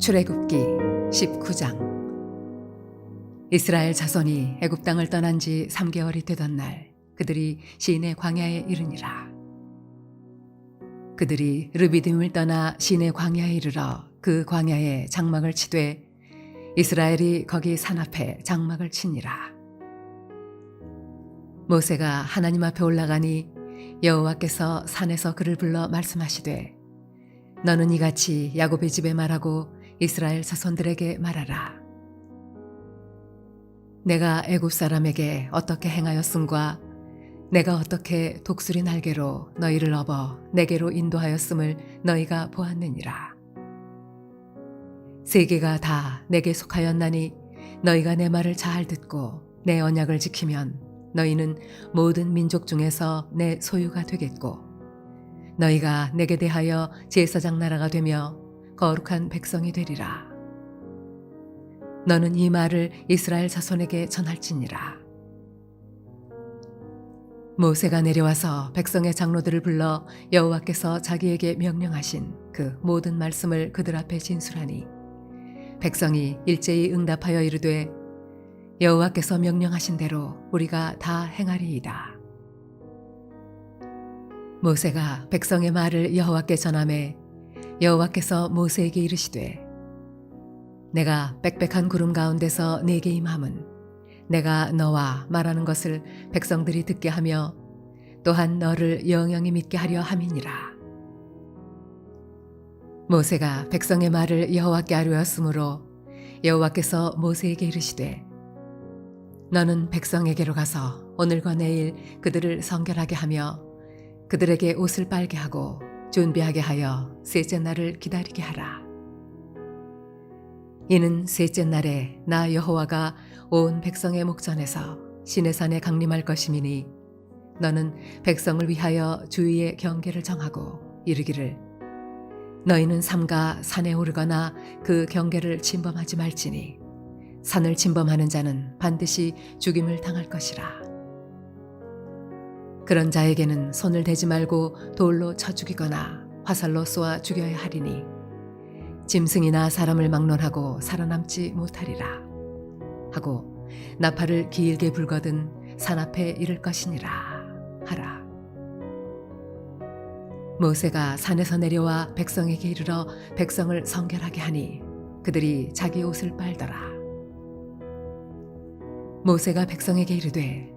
출애굽기 19장. 이스라엘 자손이 애굽 땅을 떠난 지 3개월이 되던 날 그들이 시내 광야에 이르니라. 그들이 르비딤을 떠나 시내 광야에 이르러 그 광야에 장막을 치되 이스라엘이 거기 산 앞에 장막을 치니라. 모세가 하나님 앞에 올라가니 여호와께서 산에서 그를 불러 말씀하시되 너는 이같이 야곱의 집에 말하고 이스라엘 자손들에게 말하라. 내가 애굽 사람에게 어떻게 행하였음과 내가 어떻게 독수리 날개로 너희를 업어 내게로 인도하였음을 너희가 보았느니라. 세계가 다 내게 속하였나니 너희가 내 말을 잘 듣고 내 언약을 지키면 너희는 모든 민족 중에서 내 소유가 되겠고 너희가 내게 대하여 제사장 나라가 되며 거룩한 백성이 되리라. 너는 이 말을 이스라엘 자손에게 전할지니라. 모세가 내려와서 백성의 장로들을 불러 여호와께서 자기에게 명령하신 그 모든 말씀을 그들 앞에 진술하니 백성이 일제히 응답하여 이르되 여호와께서 명령하신 대로 우리가 다 행하리이다. 모세가 백성의 말을 여호와께 전하매 여호와께서 모세에게 이르시되 내가 빽빽한 구름 가운데서 네게 임함은 내가 너와 말하는 것을 백성들이 듣게 하며 또한 너를 영영히 믿게 하려 함이니라. 모세가 백성의 말을 여호와께 아뢰었으므로 여호와께서 모세에게 이르시되 너는 백성에게로 가서 오늘과 내일 그들을 성결하게 하며 그들에게 옷을 빨게 하고 준비하게 하여 셋째 날을 기다리게 하라. 이는 셋째 날에 나 여호와가 온 백성의 목전에서 시내산에 강림할 것임이니 너는 백성을 위하여 주위의 경계를 정하고 이르기를 너희는 삼가 산에 오르거나 그 경계를 침범하지 말지니 산을 침범하는 자는 반드시 죽임을 당할 것이라. 그런 자에게는 손을 대지 말고 돌로 쳐 죽이거나 화살로 쏘아 죽여야 하리니 짐승이나 사람을 막론하고 살아남지 못하리라 하고 나팔을 길게 불거든 산 앞에 이를 것이니라 하라. 모세가 산에서 내려와 백성에게 이르러 백성을 성결하게 하니 그들이 자기 옷을 빨더라. 모세가 백성에게 이르되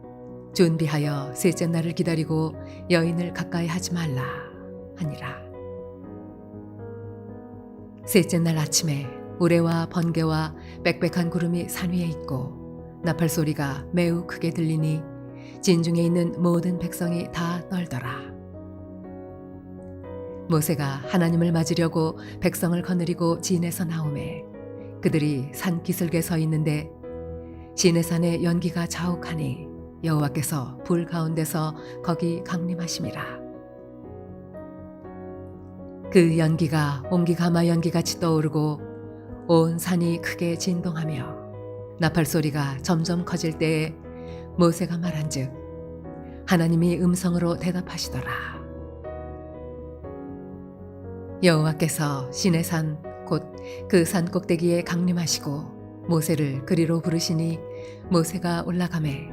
준비하여 셋째 날을 기다리고 여인을 가까이 하지 말라 하니라. 셋째 날 아침에 우레와 번개와 빽빽한 구름이 산 위에 있고 나팔 소리가 매우 크게 들리니 진중에 있는 모든 백성이 다 떨더라. 모세가 하나님을 맞으려고 백성을 거느리고 진에서 나오매 그들이 산 기슭에 서 있는데 시내산의 연기가 자욱하니 여호와께서 불 가운데서 거기 강림하심이라. 그 연기가 옹기가마 연기같이 떠오르고 온 산이 크게 진동하며 나팔 소리가 점점 커질 때에 모세가 말한즉 하나님이 음성으로 대답하시더라. 여호와께서 시내산 곧 그 산 꼭대기에 강림하시고 모세를 그리로 부르시니 모세가 올라가매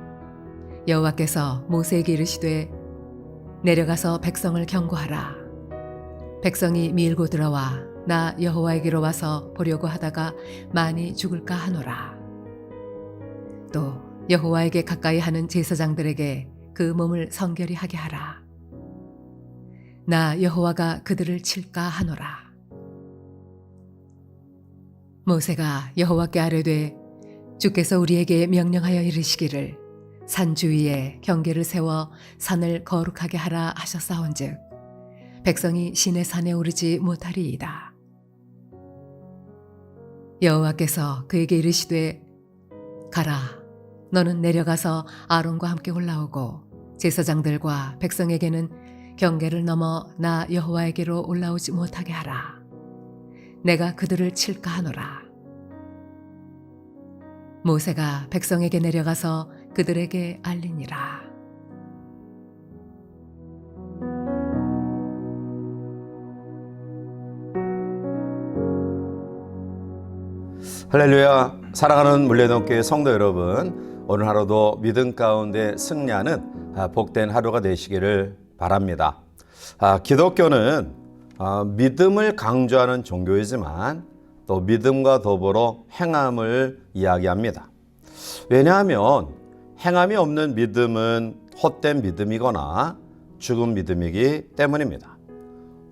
여호와께서 모세에게 이르시되 내려가서 백성을 경고하라. 백성이 밀고 들어와 나 여호와에게로 와서 보려고 하다가 많이 죽을까 하노라. 또 여호와에게 가까이 하는 제사장들에게 그 몸을 성결히 하게 하라. 나 여호와가 그들을 칠까 하노라. 모세가 여호와께 아뢰되 주께서 우리에게 명령하여 이르시기를 산 주위에 경계를 세워 산을 거룩하게 하라 하셨사온즉 백성이 시내 산에 오르지 못하리이다. 여호와께서 그에게 이르시되 가라. 너는 내려가서 아론과 함께 올라오고 제사장들과 백성에게는 경계를 넘어 나 여호와에게로 올라오지 못하게 하라. 내가 그들을 칠까 하노라. 모세가 백성에게 내려가서 그들에게 알리니라. 할렐루야. 사랑하는 물레동교회 성도 여러분, 오늘 하루도 믿음 가운데 승리하는 복된 하루가 되시기를 바랍니다. 기독교는 믿음을 강조하는 종교이지만 또 믿음과 더불어 행함을 이야기합니다. 왜냐하면 행함이 없는 믿음은 헛된 믿음이거나 죽은 믿음이기 때문입니다.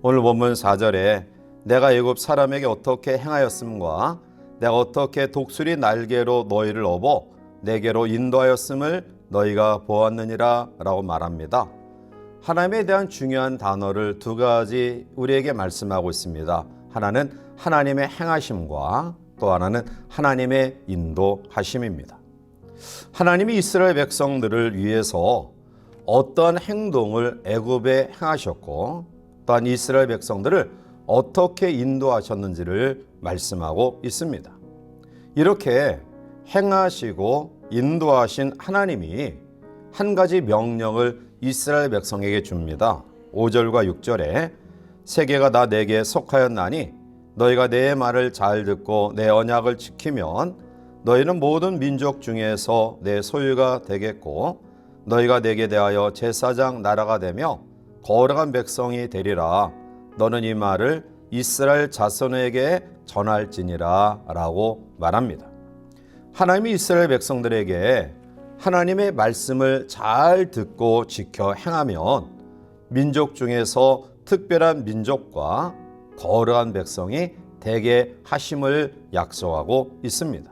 오늘 본문 4절에 내가 애굽 사람에게 어떻게 행하였음과 내가 어떻게 독수리 날개로 너희를 업어 내게로 인도하였음을 너희가 보았느니라 라고 말합니다. 하나님에 대한 중요한 단어를 두 가지 우리에게 말씀하고 있습니다. 하나는 하나님의 행하심과 또 하나는 하나님의 인도하심입니다. 하나님이 이스라엘 백성들을 위해서 어떤 행동을 애굽에 행하셨고 또한 이스라엘 백성들을 어떻게 인도하셨는지를 말씀하고 있습니다. 이렇게 행하시고 인도하신 하나님이 한 가지 명령을 이스라엘 백성에게 줍니다. 5절과 6절에 세계가 다 내게 속하였나니 너희가 내 말을 잘 듣고 내 언약을 지키면 너희는 모든 민족 중에서 내 소유가 되겠고 너희가 내게 대하여 제사장 나라가 되며 거룩한 백성이 되리라. 너는 이 말을 이스라엘 자손에게 전할지니라 라고 말합니다. 하나님이 이스라엘 백성들에게 하나님의 말씀을 잘 듣고 지켜 행하면 민족 중에서 특별한 민족과 거룩한 백성이 되게 하심을 약속하고 있습니다.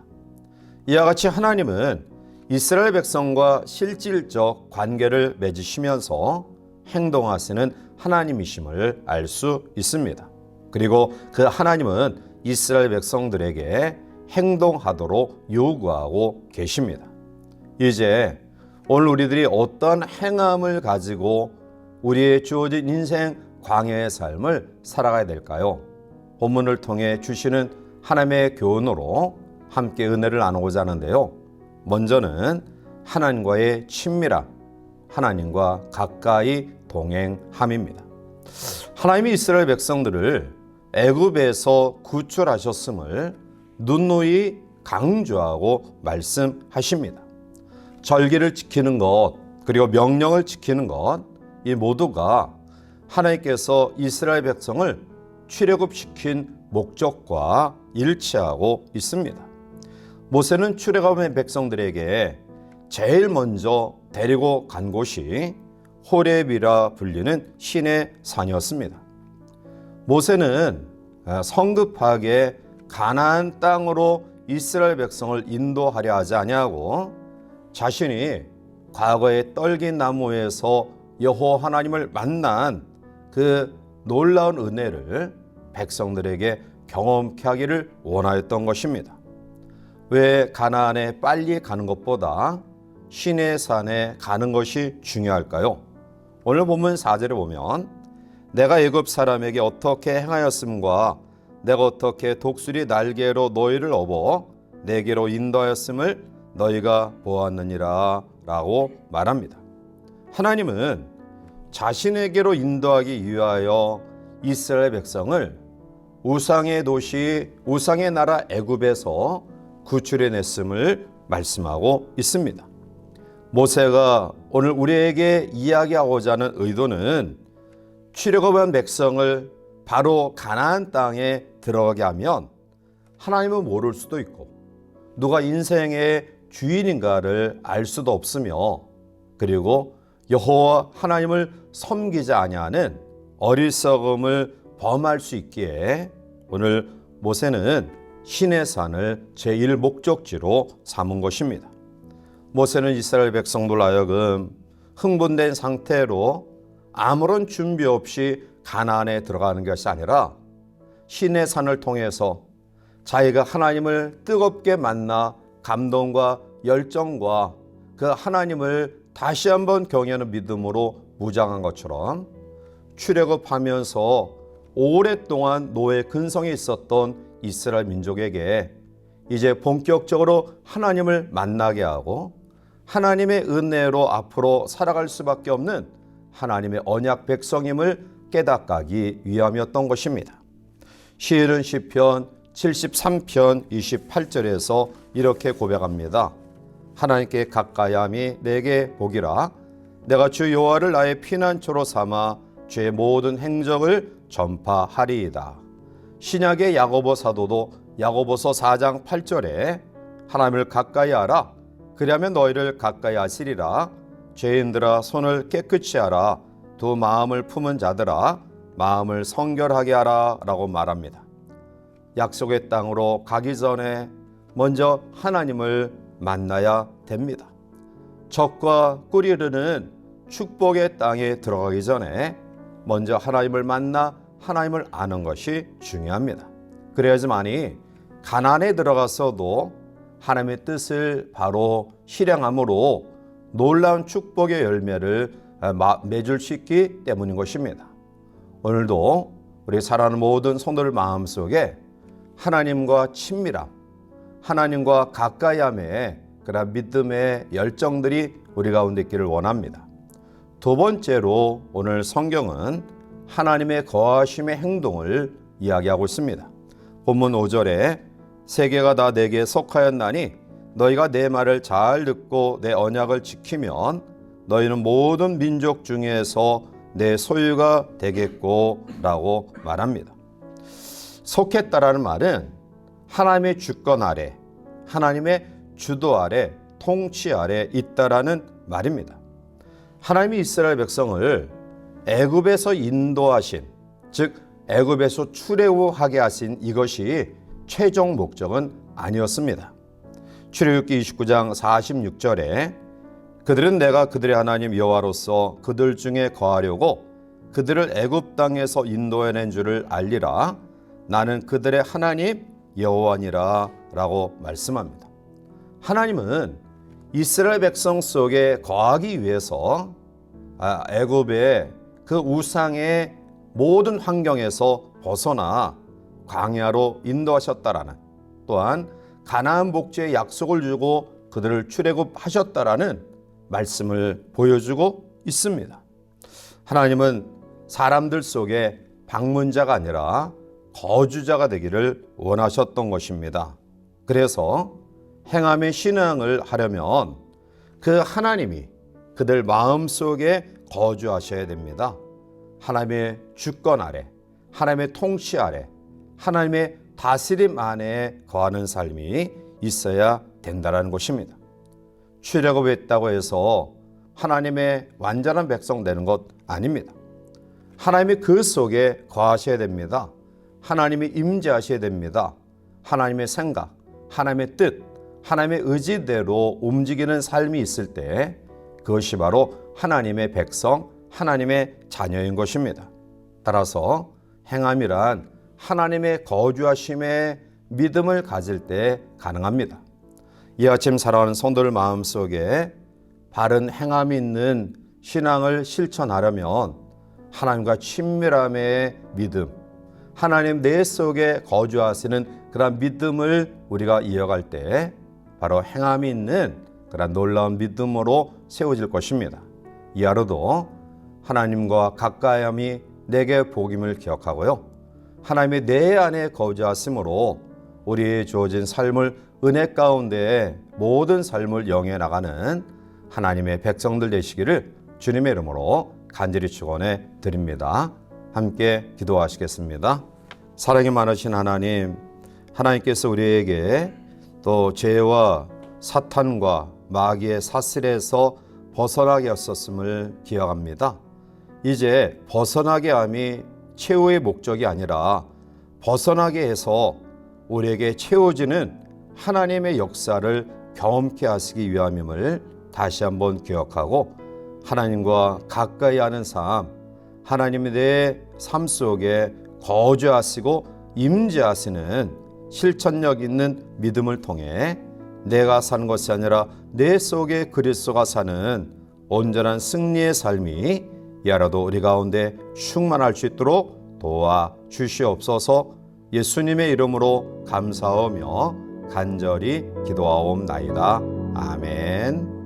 이와 같이 하나님은 이스라엘 백성과 실질적 관계를 맺으시면서 행동하시는 하나님이심을 알 수 있습니다. 그리고 그 하나님은 이스라엘 백성들에게 행동하도록 요구하고 계십니다. 이제 오늘 우리들이 어떤 행함을 가지고 우리의 주어진 인생 광야의 삶을 살아가야 될까요? 본문을 통해 주시는 하나님의 교훈으로 함께 은혜를 나누고자 하는데요. 먼저는 하나님과의 친밀함, 하나님과 가까이 동행함입니다. 하나님이 이스라엘 백성들을 애굽에서 구출하셨음을 누누이 강조하고 말씀하십니다. 절기를 지키는 것, 그리고 명령을 지키는 것, 이 모두가 하나님께서 이스라엘 백성을 출애굽시킨 목적과 일치하고 있습니다. 모세는 출애굽한 백성들에게 제일 먼저 데리고 간 곳이 호렙이라 불리는 신의 산이었습니다. 모세는 성급하게 가나안 땅으로 이스라엘 백성을 인도하려 하지 아니하고 자신이 과거에 떨긴 나무에서 여호와 하나님을 만난 그 놀라운 은혜를 백성들에게 경험케 하기를 원하였던 것입니다. 왜 가나안에 빨리 가는 것보다 신의 산에 가는 것이 중요할까요? 오늘 본문 4절에 보면 내가 애굽 사람에게 어떻게 행하였음과 내가 어떻게 독수리 날개로 너희를 업어 내게로 인도하였음을 너희가 보았느니라 라고 말합니다. 하나님은 자신에게로 인도하기 위하여 이스라엘 백성을 우상의 도시, 우상의 나라 애굽에서 구출해냈음을 말씀하고 있습니다. 모세가 오늘 우리에게 이야기하고자 하는 의도는 출애굽한 백성을 바로 가나안 땅에 들어가게 하면 하나님은 모를 수도 있고 누가 인생의 주인인가를 알 수도 없으며 그리고 여호와 하나님을 섬기지 아니하는 어리석음을 범할 수 있기에 오늘 모세는 신의 산을 제1목적지로 삼은 것입니다. 모세는 이스라엘 백성들 하여금 흥분된 상태로 아무런 준비 없이 가나안에 들어가는 것이 아니라 신의 산을 통해서 자기가 하나님을 뜨겁게 만나 감동과 열정과 그 하나님을 다시 한번 경외하는 믿음으로 무장한 것처럼 출애굽하면서 오랫동안 노예 근성에 있었던 이스라엘 민족에게 이제 본격적으로 하나님을 만나게 하고 하나님의 은혜로 앞으로 살아갈 수밖에 없는 하나님의 언약 백성임을 깨닫게 하기 위함이었던 것입니다. 시인은 시편 73편 28절에서 이렇게 고백합니다. 하나님께 가까이함이 내게 복이라. 내가 주 여호와를 나의 피난처로 삼아 주의 모든 행적을 전파하리이다. 신약의 야고보 사도도 야고보서 4장 8절에 하나님을 가까이 하라. 그리하면 너희를 가까이 하시리라. 죄인들아 손을 깨끗이 하라. 두 마음을 품은 자들아 마음을 성결하게 하라 라고 말합니다. 약속의 땅으로 가기 전에 먼저 하나님을 만나야 됩니다. 적과 꿀이 흐르는 축복의 땅에 들어가기 전에 먼저 하나님을 만나 하나님을 아는 것이 중요합니다. 그래야지만이 가나안에 들어가서도 하나님의 뜻을 바로 실행함으로 놀라운 축복의 열매를 맺을 수 있기 때문인 것입니다. 오늘도 우리 사랑하는 모든 성도들 마음속에 하나님과 친밀함, 하나님과 가까이함의 그런 믿음의 열정들이 우리 가운데 있기를 원합니다. 두 번째로 오늘 성경은 하나님의 거하심의 행동을 이야기하고 있습니다. 본문 5절에 세계가 다 내게 속하였나니 너희가 내 말을 잘 듣고 내 언약을 지키면 너희는 모든 민족 중에서 내 소유가 되겠고 라고 말합니다. 속했다라는 말은 하나님의 주권 아래, 하나님의 주도 아래, 통치 아래 있다라는 말입니다. 하나님이 이스라엘 백성을 애굽에서 인도하신, 즉 애굽에서 출애굽하게 하신 이것이 최종 목적은 아니었습니다. 출애굽기 29장 46절에 그들은 내가 그들의 하나님 여호와로서 그들 중에 거하려고 그들을 애굽 땅에서 인도해낸 줄을 알리라. 나는 그들의 하나님 여호와니라 라고 말씀합니다. 하나님은 이스라엘 백성 속에 거하기 위해서 애굽의 그 우상의 모든 환경에서 벗어나 광야로 인도하셨다라는, 또한 가나안 복지의 약속을 주고 그들을 출애굽하셨다라는 말씀을 보여주고 있습니다. 하나님은 사람들 속에 방문자가 아니라 거주자가 되기를 원하셨던 것입니다. 그래서 행함의 신앙을 하려면 그 하나님이 그들 마음속에 거주하셔야 됩니다. 하나님의 주권 아래, 하나님의 통치 아래, 하나님의 다스림 안에 거하는 삶이 있어야 된다는 것입니다. 출애굽했다고 해서 하나님의 완전한 백성 되는 것 아닙니다. 하나님이 그 속에 거하셔야 됩니다. 하나님이 임재하셔야 됩니다. 하나님의 생각, 하나님의 뜻, 하나님의 의지대로 움직이는 삶이 있을 때 그것이 바로 하나님의 백성, 하나님의 자녀인 것입니다. 따라서 행함이란 하나님의 거주하심의 믿음을 가질 때 가능합니다. 이 아침 사랑하는 성도들 마음속에 바른 행함이 있는 신앙을 실천하려면 하나님과 친밀함의 믿음, 하나님 내 속에 거주하시는 그런 믿음을 우리가 이어갈 때 바로 행함이 있는 그런 놀라운 믿음으로 세워질 것입니다. 이 하루도 하나님과 가까이함이 내게 복임을 기억하고요. 하나님의 내 안에 거주하심으로 우리의 주어진 삶을 은혜 가운데 모든 삶을 영해 나가는 하나님의 백성들 되시기를 주님의 이름으로 간절히 축원해 드립니다. 함께 기도하시겠습니다. 사랑이 많으신 하나님, 하나님께서 우리에게 또 죄와 사탄과 마귀의 사슬에서 벗어나게 하셨음을 기억합니다. 이제 벗어나게 함이 최후의 목적이 아니라 벗어나게 해서 우리에게 채워지는 하나님의 역사를 경험케 하시기 위함임을 다시 한번 기억하고 하나님과 가까이 하는 삶, 하나님이 내 삶 속에 거주하시고 임재하시는 실천력 있는 믿음을 통해 내가 사는 것이 아니라 내 속에 그리스도가 사는 온전한 승리의 삶이 이하라도 우리 가운데 충만할 수 있도록 도와주시옵소서. 예수님의 이름으로 감사하며 간절히 기도하옵나이다. 아멘.